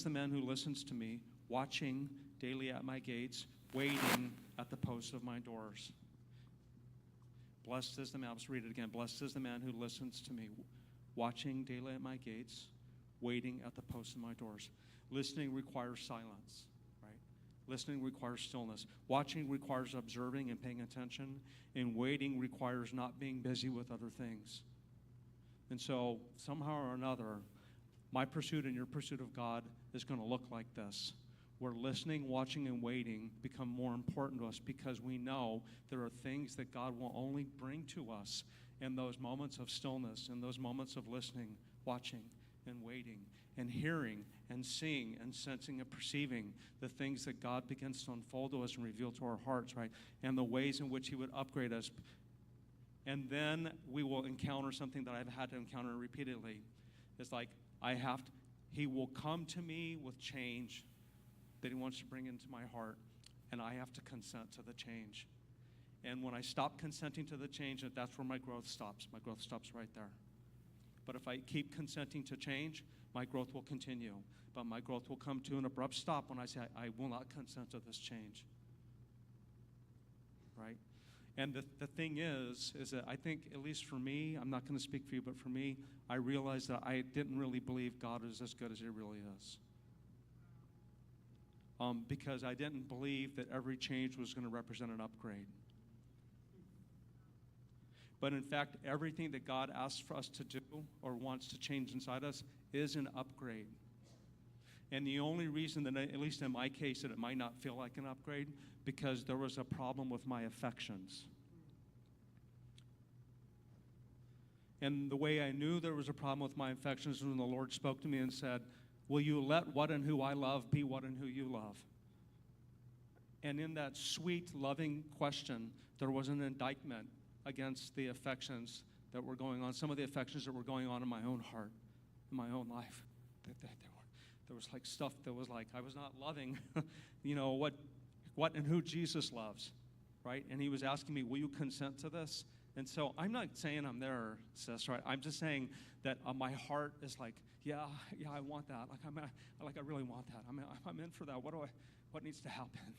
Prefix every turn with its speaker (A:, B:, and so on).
A: the man who listens to me, watching daily at my gates, waiting at the posts of my doors. Blessed is the man, let's read it again. Blessed is the man who listens to me, watching daily at my gates, waiting at the posts of my doors. Listening requires silence, right? Listening requires stillness. Watching requires observing and paying attention. And waiting requires not being busy with other things. And so, somehow or another, my pursuit and your pursuit of God is going to look like this. Where listening, watching, and waiting become more important to us because we know there are things that God will only bring to us in those moments of stillness, in those moments of listening, watching, and waiting, and hearing, and seeing, and sensing, and perceiving the things that God begins to unfold to us and reveal to our hearts, right? And the ways in which He would upgrade us. And then we will encounter something that I've had to encounter repeatedly. It's like He will come to me with change that He wants to bring into my heart, and I have to consent to the change. And when I stop consenting to the change, that's where my growth stops. My growth stops right there. But if I keep consenting to change, my growth will continue. But my growth will come to an abrupt stop when I say, I will not consent to this change. Right? And the thing is that I think, at least for me, I'm not going to speak for you, but for me, I realized that I didn't really believe God is as good as He really is. Because I didn't believe that every change was going to represent an upgrade. But in fact, everything that God asks for us to do or wants to change inside us is an upgrade. And the only reason that, at least in my case, that it might not feel like an upgrade, because there was a problem with my affections. And the way I knew there was a problem with my affections was when the Lord spoke to me and said, will you let what and who I love be what and who you love? And in that sweet, loving question, there was an indictment against the affections that were going on, some of the affections that were going on in my own heart, in my own life. There was like stuff that was like, I was not loving, what and who Jesus loves, right? And He was asking me, will you consent to this? And so I'm not saying I'm there, sis, right? I'm just saying that my heart is like, yeah, I want that. I really want that. I'm in for that. What needs to happen?